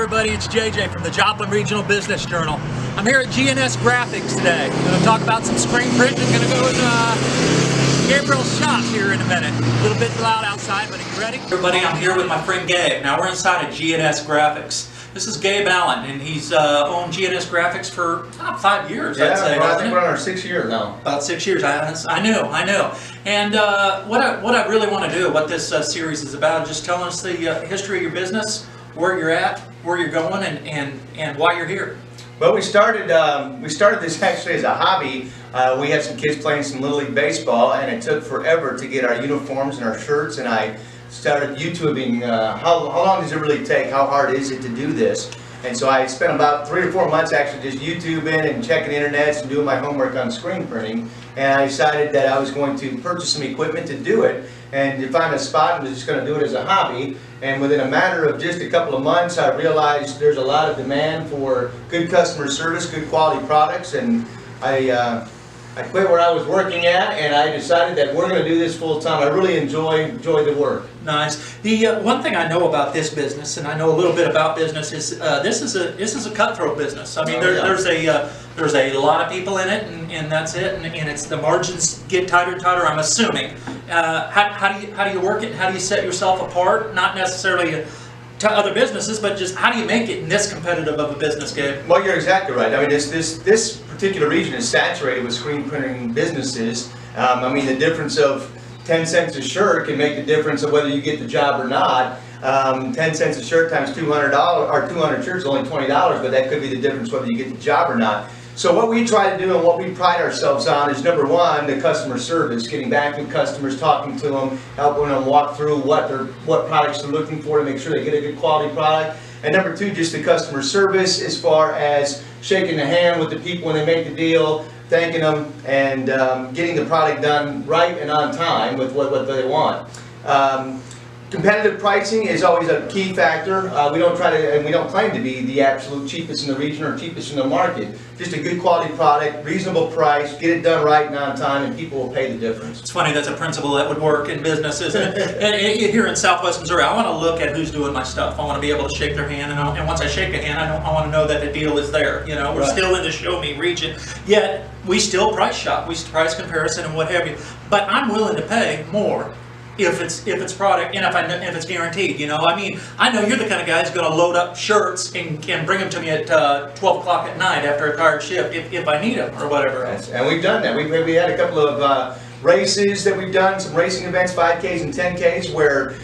everybody, it's JJ from the Joplin Regional Business Journal. I'm here at G&S Graphix today. I'm going to talk about some screen printing. I'm going to go in Gabriel's shop here in a minute. A little bit loud outside, but are you ready? Everybody, I'm here with my friend Gabe. Now we're inside of G&S Graphix. This is Gabe Allen, and he's owned G&S Graphix for about 5 years, I'd say. I think we're on our 6th year now. About 6 years. I know. And what I really want to do, what this series is about, is just telling us the history of your business, where you're at, where you're going, and why you're here. Well, we started this actually as a hobby. We had some kids playing some Little League baseball, and it took forever to get our uniforms and our shirts, and I started YouTubing how long does it really take, how hard is it to do this. And so I spent about 3 or 4 months actually just YouTubing and checking internets and doing my homework on screen printing, and I decided that I was going to purchase some equipment to do it and to find a spot and was just going to do it as a hobby. And within a matter of just a couple of months, I realized there's a lot of demand for good customer service, good quality products, and I quit where I was working at, and I decided that we're going to do this full time. I really enjoy the work. Nice. The one thing I know about this business, and I know a little bit about business, is this is a cutthroat business. I mean, there's a lot of people in it, and that's it. And it's the margins get tighter and tighter. I'm assuming. How do you work it? How do you set yourself apart? Not necessarily to other businesses, but just how do you make it in this competitive of a business, Gabe? Well, you're exactly right. I mean, this particular region is saturated with screen printing businesses. I mean, the difference of 10 cents a shirt can make the difference of whether you get the job or not. 10 cents a shirt times $200 or 200 shirts is only $20, but that could be the difference whether you get the job or not. So what we try to do and what we pride ourselves on is, number one, the customer service, getting back to customers, talking to them, helping them walk through what products they're looking for to make sure they get a good quality product. And number two, just the customer service as far as shaking the hand with the people when they make the deal, thanking them, and getting the product done right and on time with what they want. Competitive pricing is always a key factor. We don't try to, and we don't claim to be the absolute cheapest in the region or cheapest in the market. Just a good quality product, reasonable price, get it done right and on time, and people will pay the difference. It's funny, that's a principle that would work in business, isn't it? And here in Southwest Missouri, I want to look at who's doing my stuff. I want to be able to shake their hand, and once I shake a hand, I want to know that the deal is there. You know, we're still in the show me region, yet we still price shop, we price comparison and what have you. But I'm willing to pay more if it's product and if it's guaranteed. You know, I mean, I know you're the kind of guy who's going to load up shirts and bring them to me at 12 o'clock at night after a tired shift if I need them or whatever. Yes, and we've done that. We had a couple of races that we've done, some racing events, 5Ks and 10Ks, where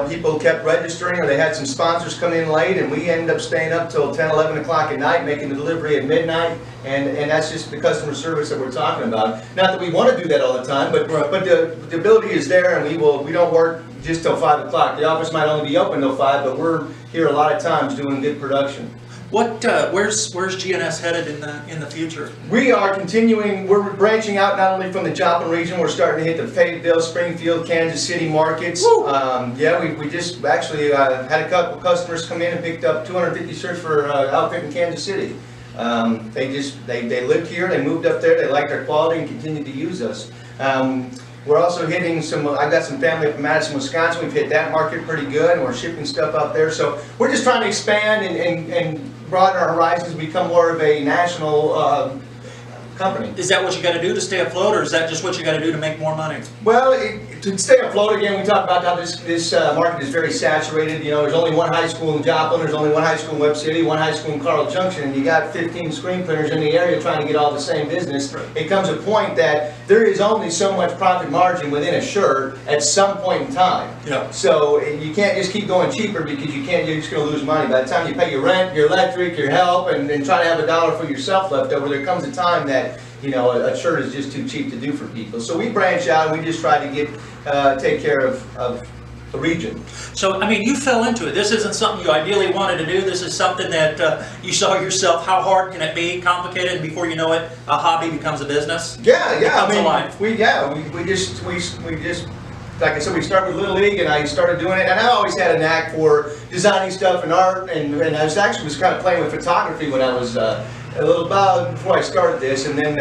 people kept registering, or they had some sponsors come in late, and we ended up staying up till 10, 11 o'clock at night, making the delivery at midnight, and that's just the customer service that we're talking about. Not that we want to do that all the time, but the ability is there, and we don't work just till 5 o'clock. The office might only be open till 5, but we're here a lot of times doing good production. Where's G&S headed in the future? We are continuing. We're branching out not only from the Joplin region. We're starting to hit the Fayetteville, Springfield, Kansas City markets. We just actually had a couple customers come in and picked up 250 shirts for outfit in Kansas City. They lived here. They moved up there. They liked our quality and continued to use us. We're also hitting I've got some family up in Madison, Wisconsin. We've hit that market pretty good, and we're shipping stuff out there. So we're just trying to expand and broaden our horizons, become more of a national company. Is that what you got to do to stay afloat, or is that just what you got to do to make more money? Well, to stay afloat, again, we talk about how this market is very saturated. You know, there's only one high school in Joplin, there's only one high school in Webb City, one high school in Carl Junction, and you got 15 screen printers in the area trying to get all the same business. It comes a point that there is only so much profit margin within a shirt at some point in time. Yeah. So you can't just keep going cheaper, because you're just going to lose money. By the time you pay your rent, your electric, your help, and try to have $1 for yourself left over, there comes a time that a shirt is just too cheap to do for people. So we branch out, and we just try to take care of the region. So, I mean, you fell into it. This isn't something you ideally wanted to do. This is something that you saw yourself, how hard can it be, complicated, and before you know it, a hobby becomes a business? Yeah. Becomes a life. We just, like I said, we started with Little League, and I started doing it, and I always had a knack for designing stuff and art, and I was kind of playing with photography when I was a little while before I started this, and then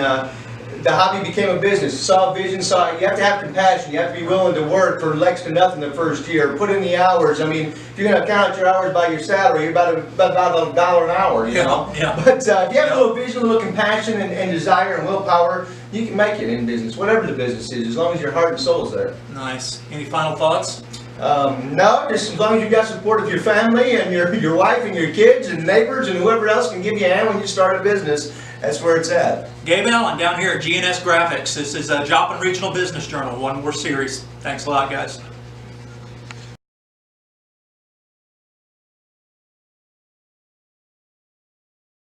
the hobby became a business. Saw vision, you have to have compassion. You have to be willing to work for next to nothing the first year. Put in the hours. I mean, if you're going to count your hours by your salary, you're about $1 an hour, you know. Yeah. But if you have a little vision, a little compassion, and desire and willpower, you can make it in business, whatever the business is, as long as your heart and soul is there. Nice. Any final thoughts? No, just as long as you've got support of your family and your wife and your kids and neighbors and whoever else can give you a hand when you start a business, that's where it's at. Gabe Allen down here at G&S Graphix. This is a Joplin Regional Business Journal, one more series. Thanks a lot, guys.